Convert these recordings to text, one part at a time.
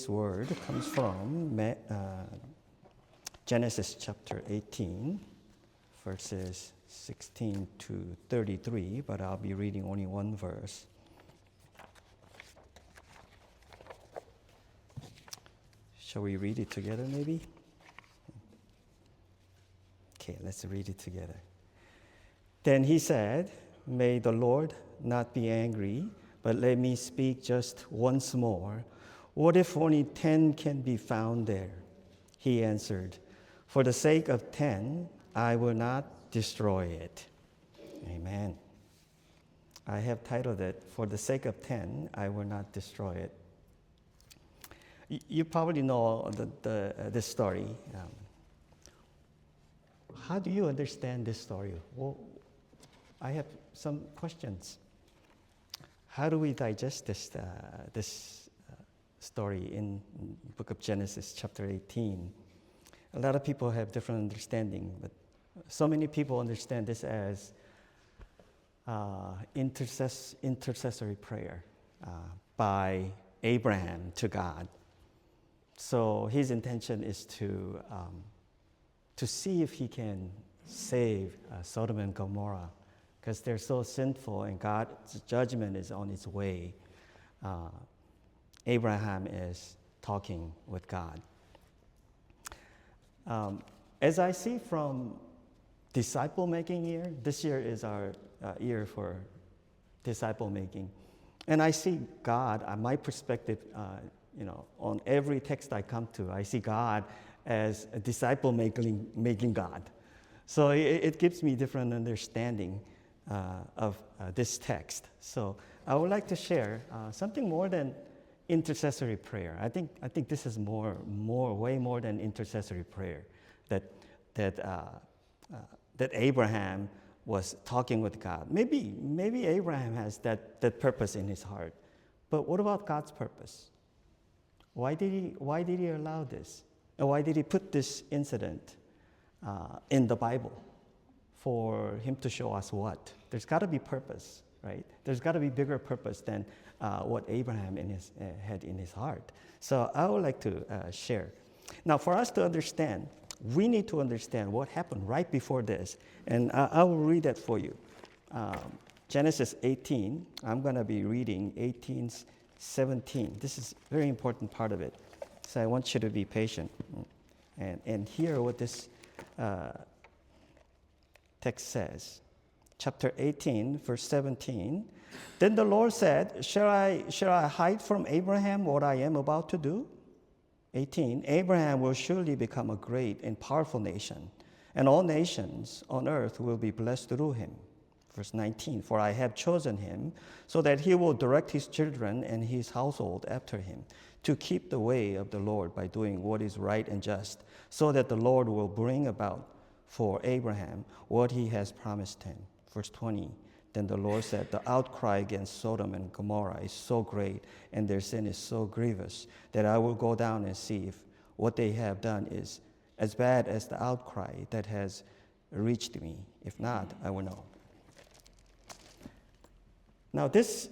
This word comes from Genesis chapter 18, verses 16 to 33, but I'll be reading only one verse. Shall we read it together, maybe? Okay, let's read it together. Then he said, "May the Lord not be angry, but let me speak just once more. What if only 10 can be found there?" He answered, "For the sake of 10, I will not destroy it." Amen. I have titled it, "For the sake of 10, I will not destroy it." You probably know this story. How do you understand this story? Well, I have some questions. How do we digest this story in the book of Genesis, chapter 18? A lot of people have different understanding, but so many people understand this as intercessory prayer by Abraham to God. So his intention is to see if he can save Sodom and Gomorrah, because they're so sinful and God's judgment is on its way. Abraham is talking with God. As I see from disciple making year, this year is our year for disciple making, and I see God, my perspective, on every text I come to, I see God as a disciple making God. So it gives me different understanding of this text. So I would like to share something more than intercessory prayer. I think this is way more than intercessory prayer. That Abraham was talking with God. Maybe Abraham has that purpose in his heart, but what about God's purpose? Why did he allow this? And why did he put this incident in the Bible? For him to show us what? There's got to be purpose, right? There's got to be bigger purpose than what Abraham had in his heart. So I would like to share. Now, for us to understand, we need to understand what happened right before this. And I will read that for you. Genesis 18, I'm going to be reading 18:17. This is a very important part of it. So I want you to be patient and hear what this text says. Chapter 18, verse 17. Then the Lord said, shall I hide from Abraham what I am about to do? 18. Abraham will surely become a great and powerful nation, and all nations on earth will be blessed through him. Verse 19. For I have chosen him so that he will direct his children and his household after him, to keep the way of the Lord by doing what is right and just, so that the Lord will bring about for Abraham what he has promised him. Verse 20, then the Lord said, the outcry against Sodom and Gomorrah is so great, and their sin is so grievous, that I will go down and see if what they have done is as bad as the outcry that has reached me. If not, I will know. Now these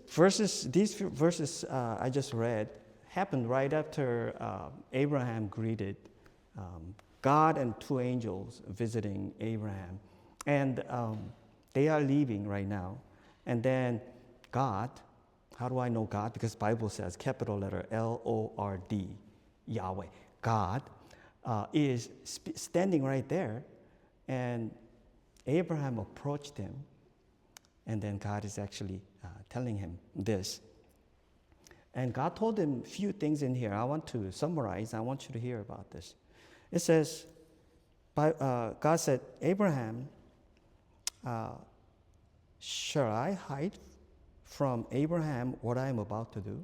verses I just read happened right after Abraham greeted God and two angels visiting Abraham. And they are leaving right now. And then God, how do I know God? Because Bible says capital letter Lord, Yahweh. God is standing right there. And Abraham approached him. And then God is actually telling him this. And God told him a few things in here. I want to summarize. I want you to hear about this. It says, God said, Abraham, shall I hide from Abraham what I am about to do?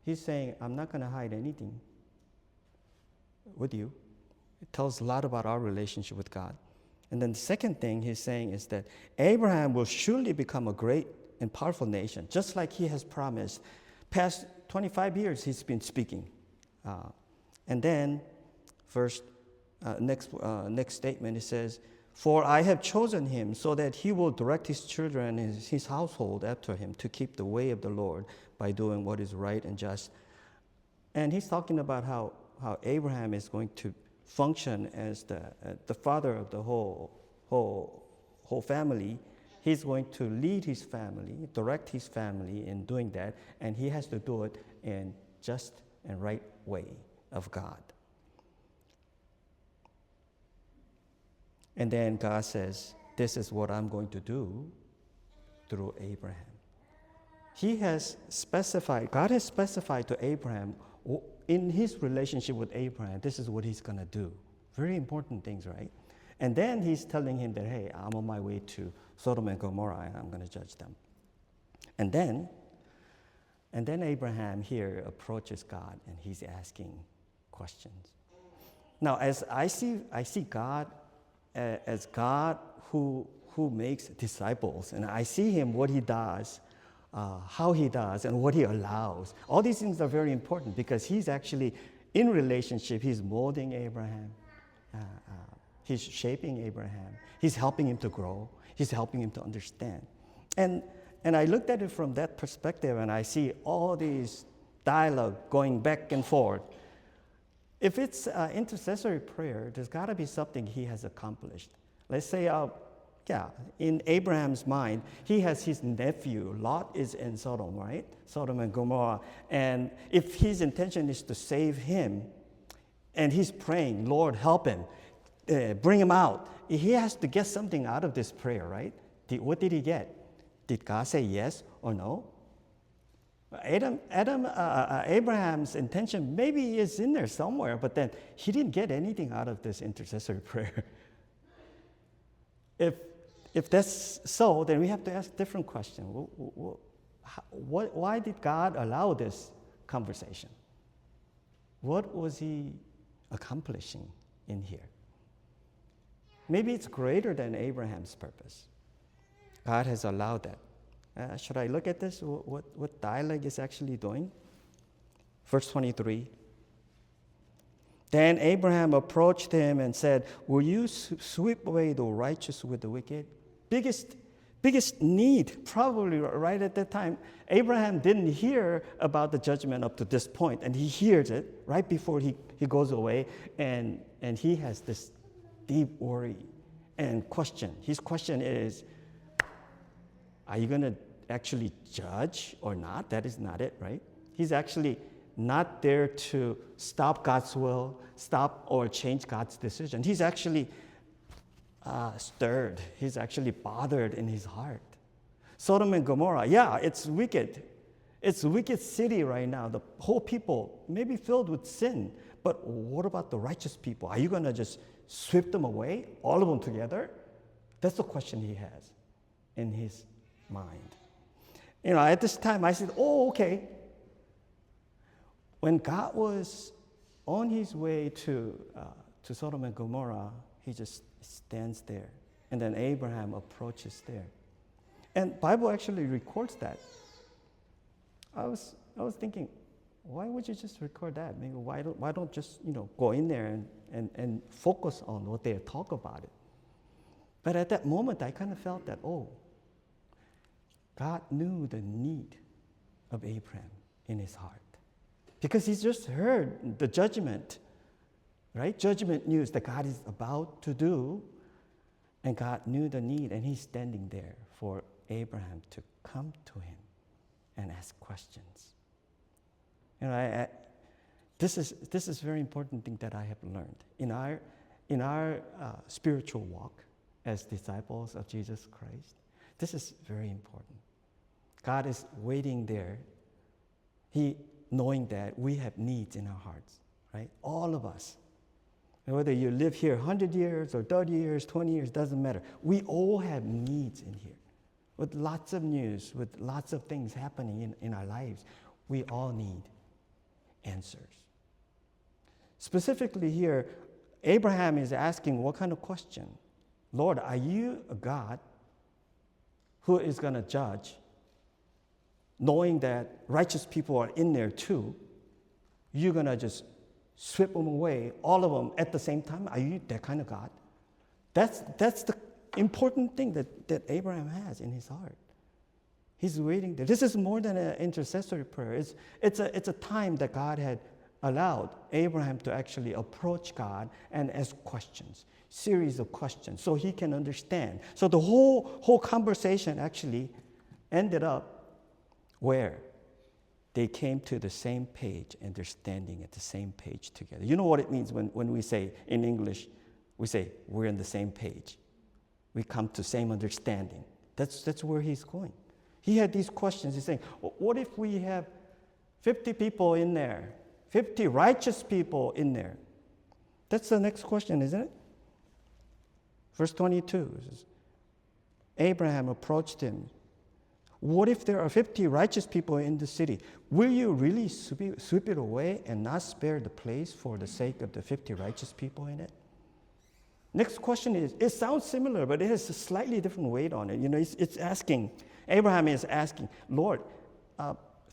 He's saying, I'm not going to hide anything with you. It tells a lot about our relationship with God. And then the second thing he's saying is that Abraham will surely become a great and powerful nation, just like he has promised. Past 25 years he's been speaking. And then next statement, it says, For I have chosen him so that he will direct his children and his household after him to keep the way of the Lord by doing what is right and just. And he's talking about how Abraham is going to function as the father of the whole family. He's going to lead his family, direct his family in doing that, and he has to do it in just and right way of God. And then God says, this is what I'm going to do through Abraham. God has specified to Abraham, in his relationship with Abraham, this is what he's going to do. Very important things, right? And then he's telling him that, hey, I'm on my way to Sodom and Gomorrah, and I'm going to judge them. And then Abraham here approaches God, and he's asking questions. Now, as I see God as God who makes disciples, and I see him, what he does, how he does, and what he allows. All these things are very important because he's actually in relationship. He's molding Abraham. He's shaping Abraham. He's helping him to grow. He's helping him to understand. And I looked at it from that perspective, and I see all these dialogue going back and forth. If it's intercessory prayer, there's got to be something he has accomplished. Let's say, in Abraham's mind, he has his nephew. Lot is in Sodom, right? Sodom and Gomorrah. And if his intention is to save him, and he's praying, Lord, help him, bring him out, he has to get something out of this prayer, right? What did he get? Did God say yes or no? Abraham's intention maybe is in there somewhere, but then he didn't get anything out of this intercessory prayer. If that's so, then we have to ask a different question. Why did God allow this conversation? What was he accomplishing in here? Maybe it's greater than Abraham's purpose. God has allowed that. Should I look at this? What dialogue is actually doing? Verse 23. Then Abraham approached him and said, will you sweep away the righteous with the wicked? Biggest need, probably right at that time. Abraham didn't hear about the judgment up to this point, and he hears it right before he goes away, and he has this deep worry and question. His question is, are you going to actually judge or not? That is not it, right? He's actually not there to stop God's will, stop or change God's decision. He's actually stirred. He's actually bothered in his heart. Sodom and Gomorrah, it's wicked. It's a wicked city right now. The whole people may be filled with sin, but what about the righteous people? Are you going to just sweep them away, all of them together? That's the question he has in his mind. At this time, I said, okay. When God was on his way to Sodom and Gomorrah, he just stands there. And then Abraham approaches there. And Bible actually records that. I was thinking, why would you just record that? Maybe why don't just go in there and focus on what they talk about it? But at that moment, I kind of felt that, God knew the need of Abraham in his heart. Because he's just heard the judgment, right? Judgment news that God is about to do. And God knew the need, and he's standing there for Abraham to come to him and ask questions. This is a very important thing that I have learned. In our spiritual walk as disciples of Jesus Christ, this is very important. God is waiting there, knowing that we have needs in our hearts, right? All of us. And whether you live here 100 years or 30 years, 20 years, doesn't matter. We all have needs in here. With lots of news, with lots of things happening in our lives, we all need answers. Specifically here, Abraham is asking what kind of question? Lord, are you a God who is going to judge, knowing that righteous people are in there too? You're going to just sweep them away, all of them at the same time? Are you that kind of God? That's the important thing that Abraham has in his heart. He's waiting there. This is more than an intercessory prayer. It's a time that God had allowed Abraham to actually approach God and ask questions, series of questions, so he can understand. So the whole conversation actually ended up where they came to the same page and they're standing at the same page together. You know what it means when we say in English, we say we're on the same page. We come to same understanding. That's where he's going. He had these questions. He's saying, what if we have 50 people in there, 50 righteous people in there? That's the next question, isn't it? Verse 22 says, Abraham approached him. What if there are 50 righteous people in the city? Will you really sweep it away and not spare the place for the sake of the 50 righteous people in it? Next question is, it sounds similar, but it has a slightly different weight on it. You know, it's asking, Abraham is asking, Lord,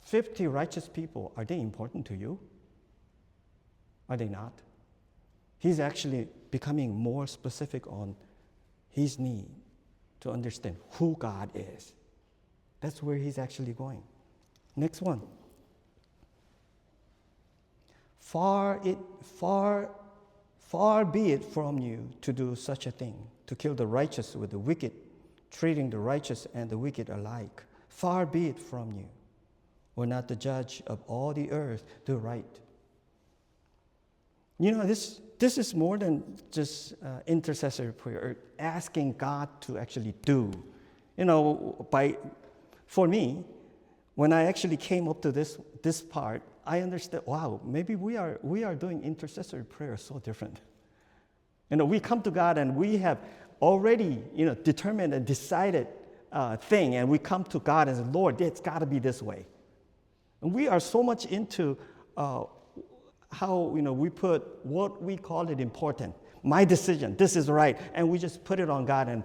50 righteous people, are they important to you? Are they not? He's actually becoming more specific on his need to understand who God is. That's where he's actually going. Next one. Far be it from you to do such a thing, to kill the righteous with the wicked, treating the righteous and the wicked alike. Far be it from you. Will not the judge of all the earth do right? You know, this is more than just intercessory prayer, asking God to actually do. You know, for me, when I actually came up to this part, I understood, wow, maybe we are doing intercessory prayer so different. You know, we come to God and we have already, you know, determined and decided thing, and we come to God and say, Lord, it's got to be this way. And we are so much into how, you know, we put what we call it important. My decision, this is right, and we just put it on God, and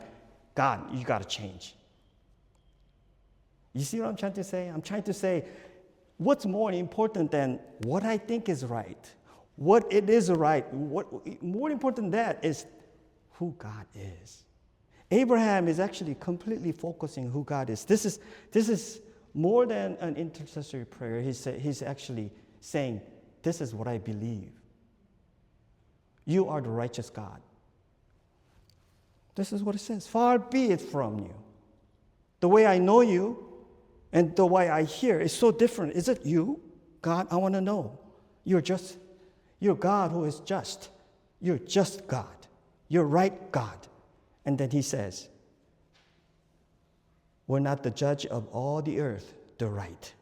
God, you got to change. You see what I'm trying to say? I'm trying to say, what's more important than what I think is right? What it is right? What more important than that is who God is. Abraham is actually completely focusing who God is. This is more than an intercessory prayer. He's actually saying, this is what I believe. You are the righteous God. This is what it says. Far be it from you. The way I know you and the way I hear is so different. Is it you? God, I want to know. You're God who is just. You're just God. You're right God. And then he says, we're not the judge of all the earth, the right.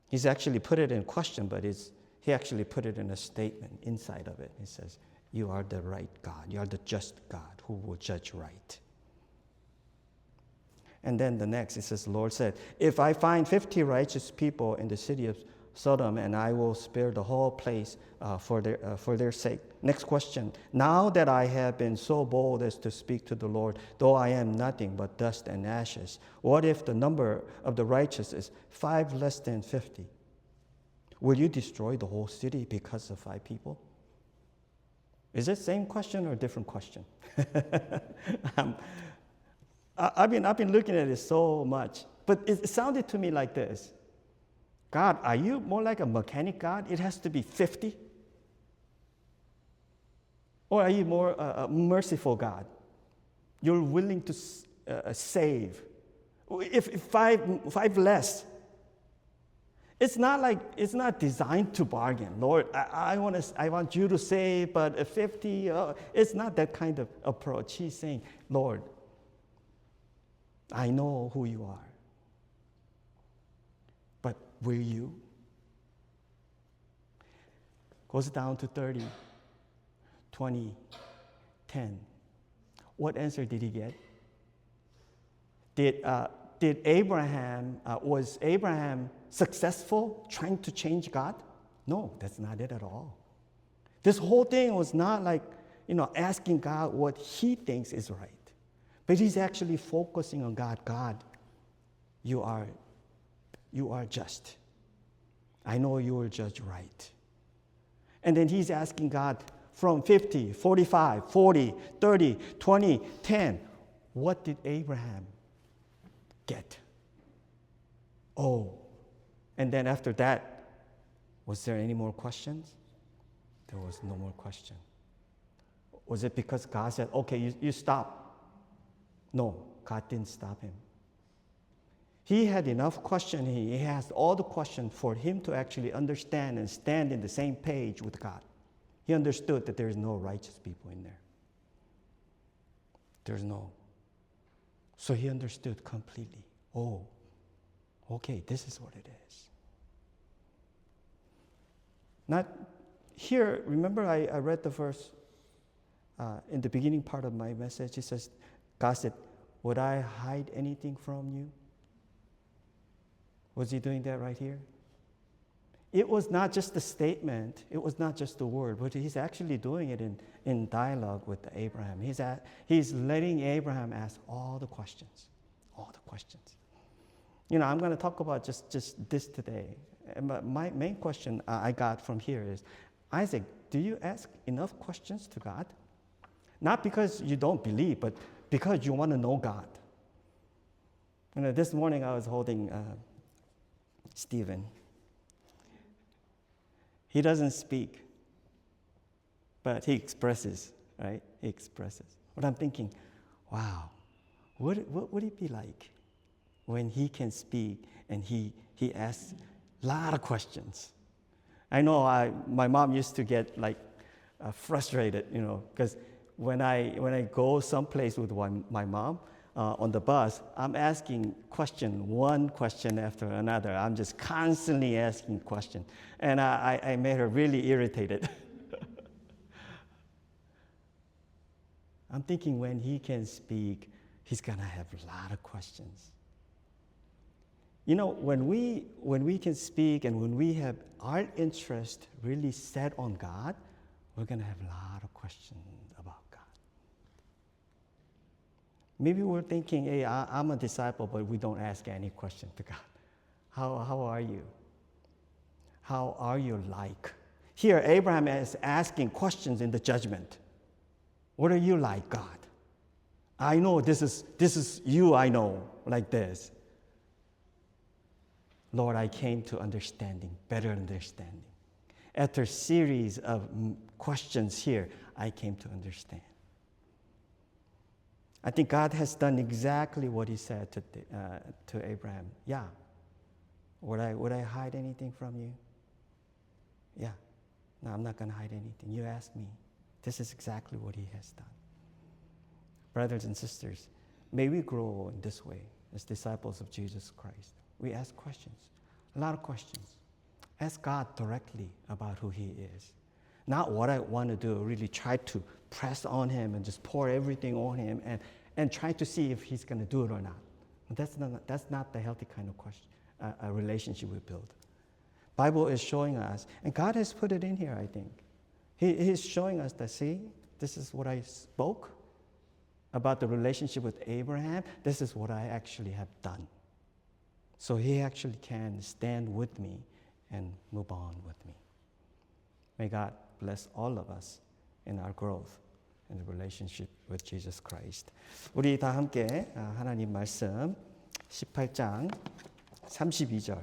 He's actually put it in question, but he actually put it in a statement inside of it. He says, you are the right God. You are the just God who will judge right. And then the next, it says, the Lord said, if I find 50 righteous people in the city of Sodom, and I will spare the whole place for their sake. Next question. Now that I have been so bold as to speak to the Lord, though I am nothing but dust and ashes, what if the number of the righteous is 5 less than 50? Will you destroy the whole city because of 5 people? Is it same question or different question? I've been looking at it so much, but it sounded to me like this. God, are you more like a mechanic God? It has to be 50? Or are you more a merciful God? You're willing to save. If 5 less, it's not designed to bargain. Lord, I want you to save, but 50, it's not that kind of approach. He's saying, Lord, I know who you are. But will you? Goes down to 30, 20, 10. What answer did he get? Was Abraham successful trying to change God? No, that's not it at all. This whole thing was not like, asking God what he thinks is right. But he's actually focusing on God. God, you are just. I know you will judge right. And then he's asking God from 50, 45, 40, 30, 20, 10. What did Abraham get? Oh, and then after that, was there any more questions? There was no more question. Was it because God said, okay, you stop? No, God didn't stop him. He had enough question. He asked all the questions for him to actually understand and stand in the same page with God. He understood that there is no righteous people in there. There's no. So he understood completely. Oh, okay, this is what it is. Not here, remember I read the verse in the beginning part of my message. It says, God said, would I hide anything from you? Was he doing that right here? It was not just a statement. It was not just a word, but he's actually doing it in dialogue with Abraham. He's letting Abraham ask all the questions. All the questions. You know, I'm going to talk about just this today. And my main question I got from here is, Isaac, do you ask enough questions to God? Not because you don't believe, but because you want to know God. You know, this morning I was holding Stephen. He doesn't speak, but he expresses, right? He expresses. But I'm thinking, wow, what would it be like when he can speak and he asks a lot of questions? I know my mom used to get like frustrated, you know, because when I go someplace with my mom on the bus, I'm asking one question after another. I'm just constantly asking questions, and I made her really irritated. I'm thinking when he can speak, he's gonna have a lot of questions. You know, when we can speak and when we have our interest really set on God, we're gonna have a lot of questions about God. Maybe we're thinking, hey, I'm a disciple, but we don't ask any question to God. How are you? How are you like? Here, Abraham is asking questions in the judgment. What are you like, God? I know this is you, I know, like this. Lord, I came to better understanding. After a series of questions here, I came to understand. I think God has done exactly what he said to Abraham. Yeah. Would I hide anything from you? Yeah. No, I'm not going to hide anything. You asked me. This is exactly what he has done. Brothers and sisters, may we grow in this way as disciples of Jesus Christ. We ask questions, a lot of questions. Ask God directly about who he is. Not what I want to do, really try to press on him and just pour everything on him and try to see if he's going to do it or not. That's not the healthy kind of question, a relationship we build. Bible is showing us, and God has put it in here, I think. He's showing us that, see, this is what I spoke about the relationship with Abraham. This is what I actually have done. So he actually can stand with me and move on with me. May God bless all of us in our growth in the relationship with Jesus Christ. 우리 다 함께 하나님 말씀 18장 32절